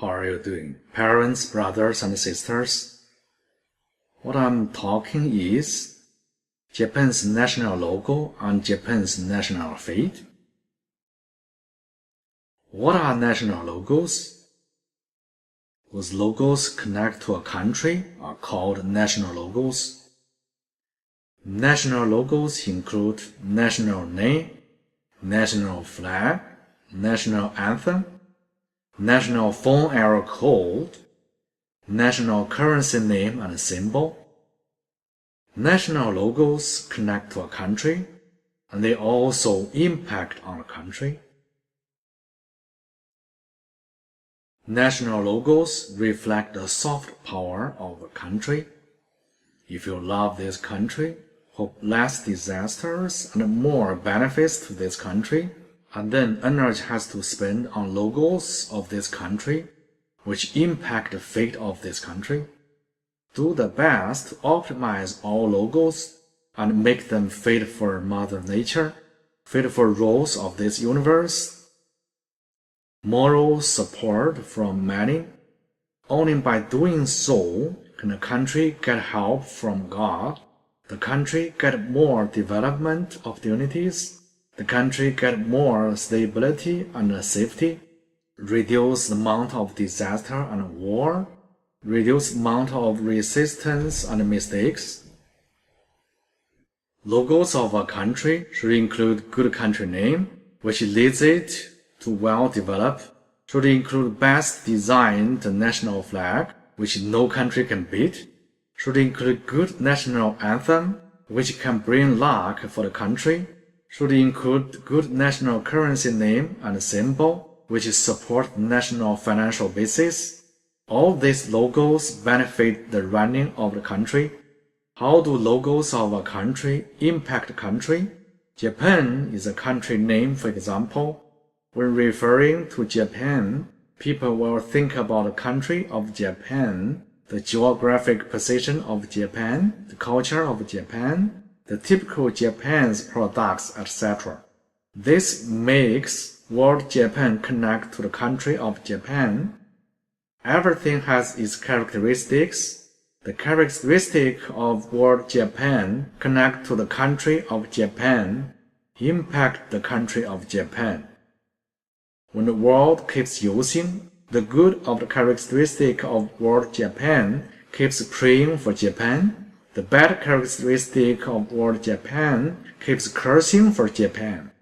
How are you doing, parents, brothers, and sisters? What I'm talking is Japan's national logo and Japan's national flag. What are national logos? Those logos connect to a country are called national logos. National logos include national name, national flag, national anthem, national phone area code, national currency name and symbol. National logos connect to a country, and they also impact on a country. National logos reflect the soft power of a country. If you love this country, hope less disasters and more benefits to this country, and then energy has to spend on logos of this country, which impact the fate of this country. Do the best to optimize all logos and make them fit for Mother Nature, fit for rules of this universe. Moral support from many. Only by doing so can a country get help from God, the country get more development opportunities, the country get more stability and safety, reduce the amount of disaster and war, reduce the amount of resistance and mistakes. Logos of a country should include good country name, which leads it to well-develop, should include best designed national flag, which no country can beat, should include good national anthem, which can bring luck for the country, should include good national currency name and symbol, which support national financial basis. All these logos benefit the running of the country. How do logos of a country impact the country? Japan is a country name, for example. When referring to Japan, people will think about the country of Japan, the geographic position of Japan, the culture of Japan, the typical Japan's products, etc. This makes word Japan connect to the country of Japan. Everything has its characteristics. The characteristic of word Japan connect to the country of Japan, impact the country of Japan. When the world keeps using, the good of the characteristic of word Japan keeps praying for Japan. The bad characteristic of word Japan keeps cursing for Japan.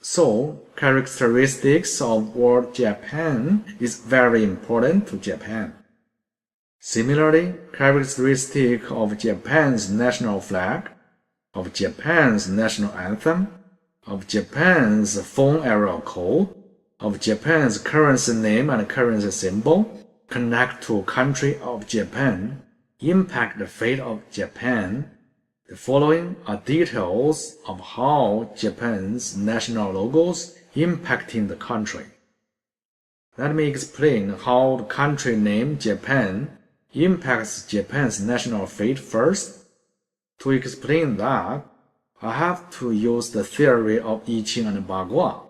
So, characteristics of word Japan is very important to Japan. Similarly, characteristic of Japan's national flag, of Japan's national anthem, of Japan's phone area code, of Japan's currency name and currency symbol connect to country of Japan, impact the fate of Japan. The following are details of how Japan's national logos impacting the country. Let me explain how the country name Japan impacts Japan's national fate first. To explain that, I have to use the theory of Iching and Bagua.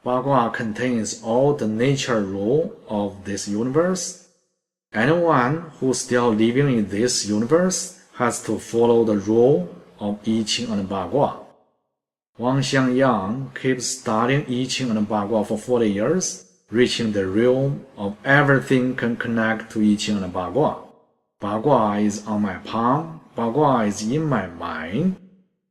Bagua contains all the nature rule of this universe. Anyone who's still living in this universe has to follow the rule of Iching and Bagua. Wang-Xiangyang keeps studying Iching and Bagua for 40 years, reaching the realm of everything can connect to Iching and Bagua. Bagua is on my palm, Bagua is in my mind.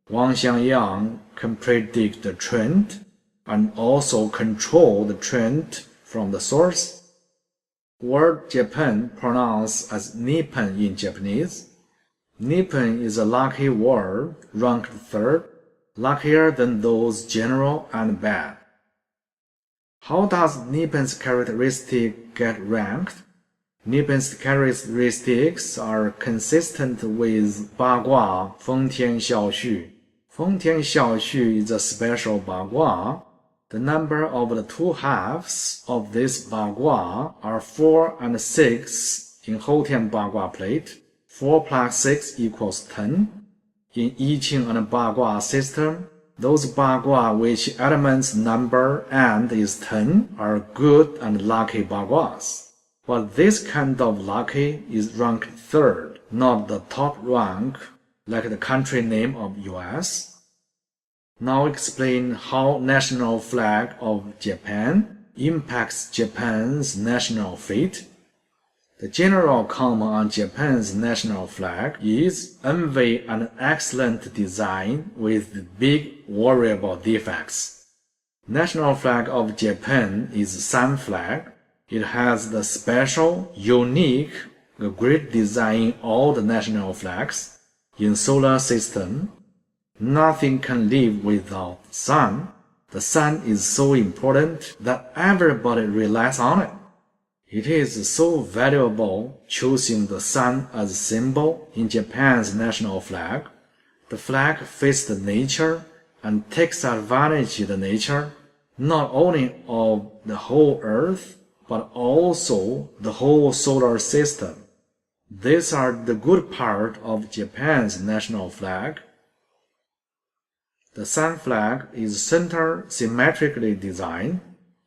Wang-Xiangyang can predict the trend and also control the trend from the source. Word Japan pronounced as Nippon in Japanese. Nippon is a lucky word, ranked third, luckier than those general and bad. How does Nippon's characteristic get ranked? Nippon's characteristics are consistent with Bagua Fengtian-xiaoxu. Fengtian-xiaoxu is a special Bagua. The number of the two halves of this Bagua are 4 and 6 in Houtian Bagua plate. 4 plus 6 equals 10. In Iching and Bagua system, those Bagua which elements number end is 10 are good and lucky Baguas. But this kind of lucky is ranked third, not the top rank, like the country name of US. Now explain how national flag of Japan impacts Japan's national fate. The general comment on Japan's national flag is envy an excellent design with big worryable defects. National flag of Japan is sun flag. It has the special, unique, great design in all the national flags. In solar system, nothing can live without sun. The sun is so important that everybody relies on it. It is so valuable choosing the sun as a symbol in Japan's national flag. The flag faces nature and takes advantage of the nature, not only of the whole earth, but also the whole solar system. These are the good part of Japan's national flag. The sun flag is center symmetrically designed.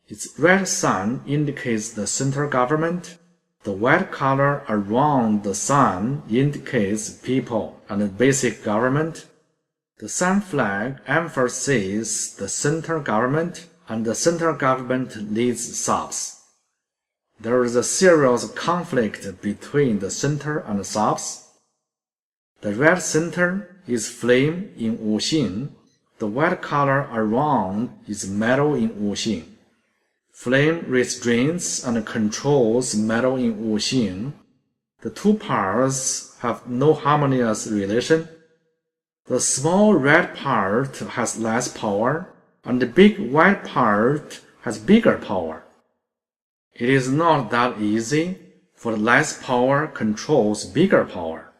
Its red sun indicates the central government. The white color around the sun indicates people and the basic government. The sun flag emphasizes the central government, and the central government leads subs. There is a serious conflict between the center and the subs. The red center is flame in Wuxing. The white color around is metal in Wuxing. Flame restrains and controls metal in Wuxing. The two parts have no harmonious relation. The small red part has less power, and the big white part has bigger power. It is not that easy, for less power controls bigger power.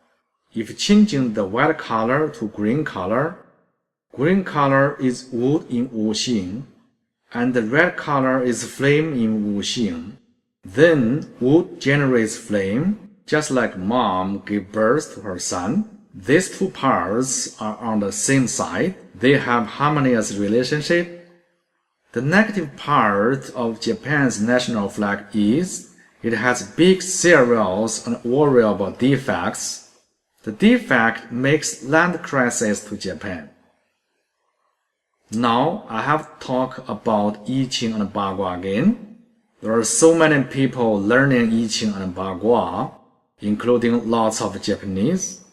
If changing the white color to green color is wood in Wuxing, and the red color is flame in Wuxing. Then wood generates flame, just like mom gave birth to her son. These two parts are on the same side. They have harmonious relationship. The negative part of Japan's national flag is it has big serious and worryable defects. The defect makes land crisis to Japan. Now I have to talk about Iching and Bagua again. There are so many people learning Iching and Bagua, including lots of Japanese.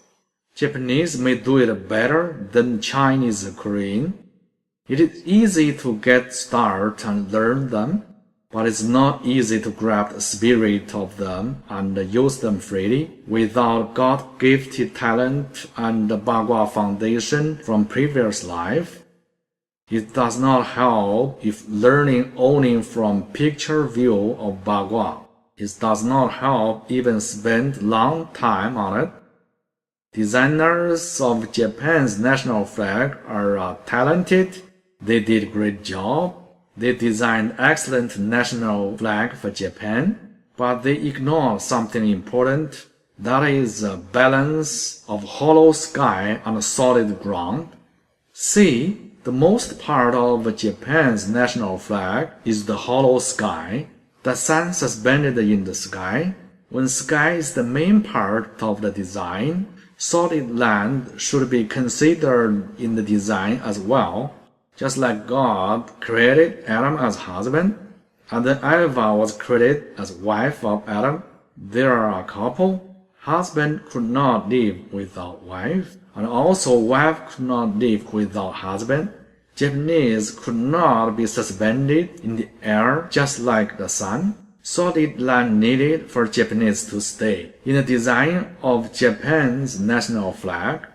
Japanese may do it better than Chinese or Korean. It is easy to get started and learn them, but it's not easy to grab the spirit of them and use them freely without God-gifted talent and the Bagua foundation from previous life. It does not help if learning only from picture view of Bagua. It does not help even spend long time on it. Designers of Japan's national flag are talented. They did a great job. They designed excellent national flag for Japan, but they ignore something important. That is a balance of hollow sky on a solid ground. See, the most part of Japan's national flag is the hollow sky, the sun suspended in the sky. When sky is the main part of the design, solid land should be considered in the design as well. Just like God created Adam as husband, and then Eva was created as wife of Adam. They are a couple. Husband could not live without wife, and also wife could not live without husband. Japanese could not be suspended in the air just like the sun. Solid land needed for Japanese to stay in the design of Japan's national flag.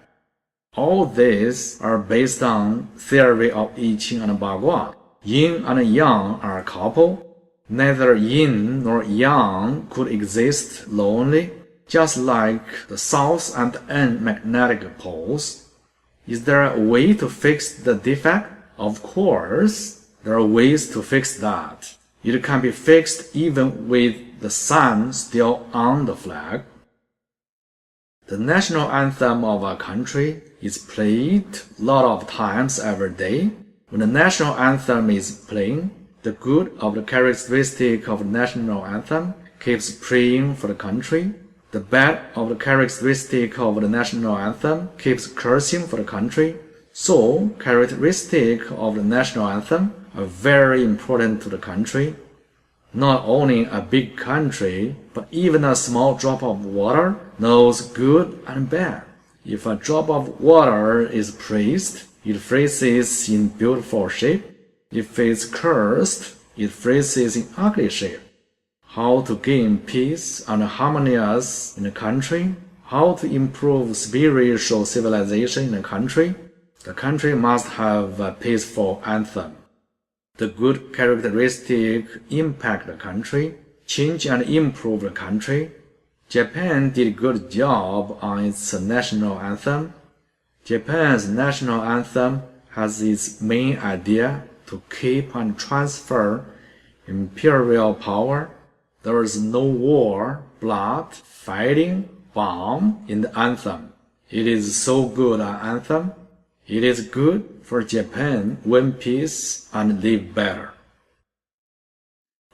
All these are based on theory of Iching and Bagua. Yin and Yang are a couple. Neither yin nor yang could exist lonely, just like the south and end magnetic poles. Is there a way to fix the defect? Of course, there are ways to fix that. It can be fixed even with the sun still on the flag. The national anthem of a country is played a lot of times every day. When the national anthem is playing, the good of the characteristic of the national anthem keeps praying for the country. The bad of the characteristic of the national anthem keeps cursing for the country. So, characteristics of the national anthem are very important to the country. Not only a big country, but even a small drop of water knows good and bad. If a drop of water is praised, it freezes in beautiful shape. If it's cursed, it freezes in ugly shape. How to gain peace and harmonious in a country, how to improve spiritual civilization in a country, the country must have a peaceful anthem. The good characteristic impact the country, change and improve the country. Japan did a good job on its national anthem. Japan's national anthem has its main idea to keep and transfer imperial power. There is no war, blood, fighting, bomb in the anthem. It is so good an anthem. It is good for Japan win peace and live better.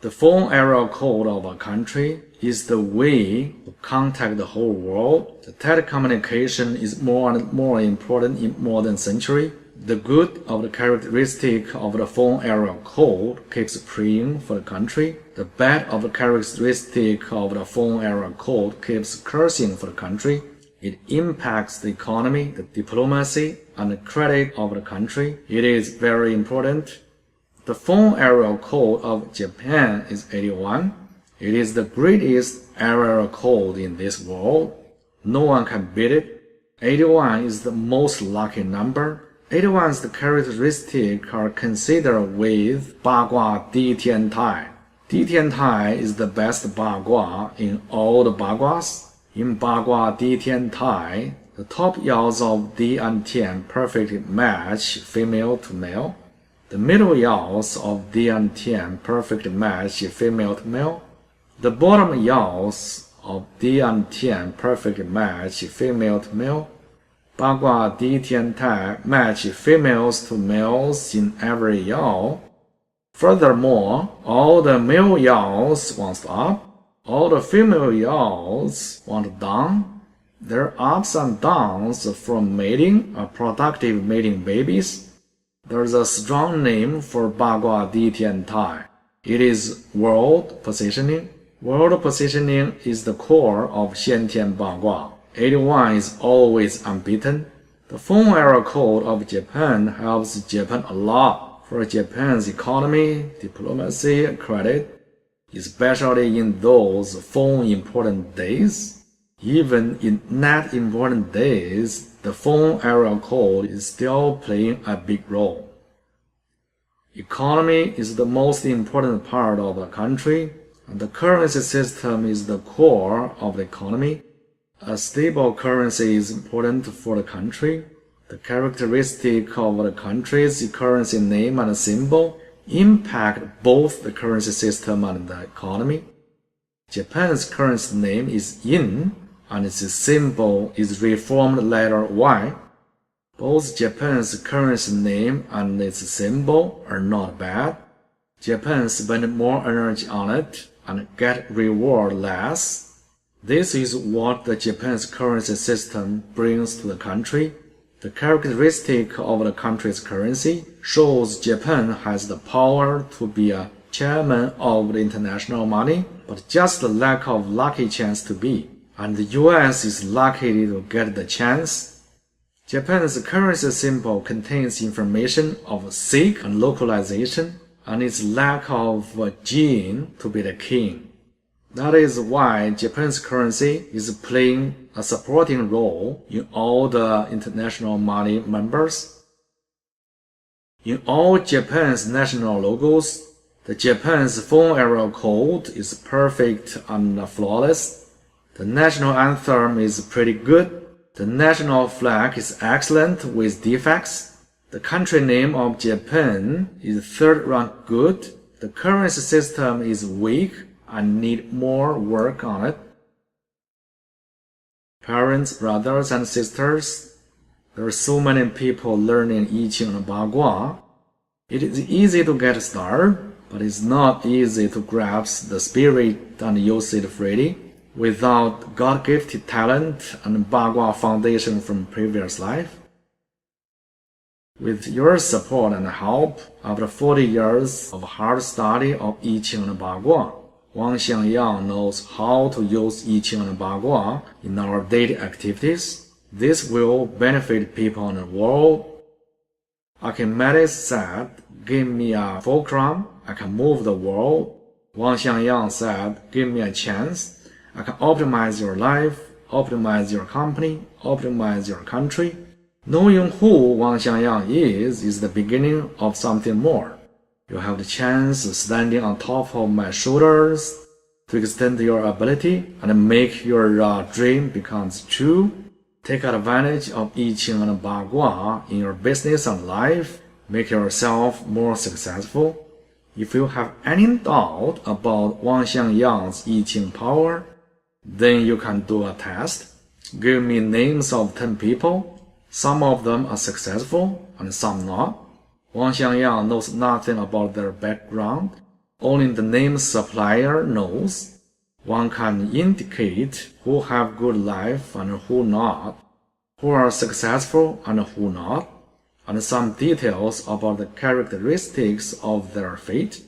The phone area code of a country is the way to contact the whole world. The telecommunication is more and more important in modern century. The good of the characteristic of the phone area code keeps praying for the country. The bad of the characteristic of the phone area code keeps cursing for the country. It impacts the economy, the diplomacy, and the credit of the country. It is very important. The phone area code of Japan is 81. It is the greatest area code in this world. No one can beat it. 81 is the most lucky number. 81's characteristics are considered with Bagua Di Tian Tai. Di Tian Tai is the best Bagua in all the Baguas. In Bagua Di Tian Tai, the top yaos of Di and Tian perfectly match female to male. The middle yaos of Di and Tian perfectly match female to male. The bottom yaos of Di and Tian perfectly match female to male. Bagua Di Tian Tai match females to males in every yao. Furthermore, all the male yaos want up. All the female yaos want down. Their ups and downs from mating are productive mating babies. There is a strong name for Bagua Di Tian Tai. It is world positioning. World positioning is the core of Fengtian-xiaoxu Bagua. 81 is always unbeaten. The phone area code of Japan helps Japan a lot for Japan's economy, diplomacy, and credit. Especially in those phone important days. Even in not important days, the phone area code is still playing a big role. Economy is the most important part of a country, and the currency system is the core of the economy. A stable currency is important for the country. The characteristic of the country's currency name and symbol impact both the currency system and the economy. Japan's currency name is yen, and its symbol is reformed letter Y. Both Japan's currency name and its symbol are not bad. Japan spends more energy on it and get reward less. This is what the Japan's currency system brings to the country. The characteristic of the country's currency shows Japan has the power to be a chairman of the international money, but just the lack of lucky chance to be. And the US is lucky to get the chance. Japan's currency symbol contains information of Sikh and localization, and its lack of a gene to be the king. That is why Japan's currency is playing a supporting role in all the international money members. In all Japan's national logos, the Japan's phone area code is perfect and flawless. The national anthem is pretty good. The national flag is excellent with defects. The country name of Japan is third rank good. The currency system is weak and need more work on it. Parents, brothers and sisters, there are so many people learning Iching and Bagua. It is easy to get started. but it's not easy to grasp the spirit and use it freely without God-gifted talent and Bagua foundation from previous life. With your support and help, after 40 years of hard study of Iching and Bagua, Wang-Xiangyang knows how to use Iching and Bagua in our daily activities. This will benefit people in the world. Archimedes said, "Give me a fulcrum, I can move the world." Wang-Xiangyang said, "Give me a chance, I can optimize your life, optimize your company, optimize your country." Knowing who Wang-Xiangyang is the beginning of something more. You have the chance standing on top of my shoulders to extend your ability and make your dream become true. Take advantage of Iching and Bagua in your business and life. Make yourself more successful. If you have any doubt about Wang-Xiangyang's Iching power, then you can do a test. Give me names of 10 people. Some of them are successful and some not. Wang-Xiangyang knows nothing about their background. Only the name supplier knows. One can indicate who have good life and who not, who are successful and who not, and some details about the characteristics of their fate.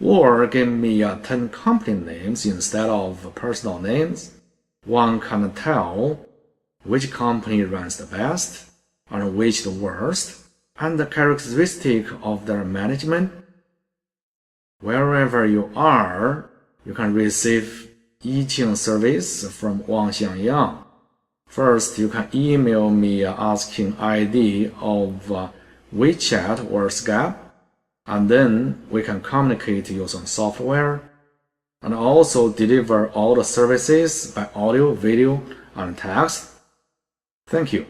Or give me 10 company names instead of personal names. One can tell which company runs the best and which the worst, and the characteristic of their management. Wherever you are, you can receive Iching service from Wang-Xiangyang. First, you can email me asking ID of Wechat or Skype, and then we can communicate using software, and also deliver all the services by audio, video, and text. Thank you.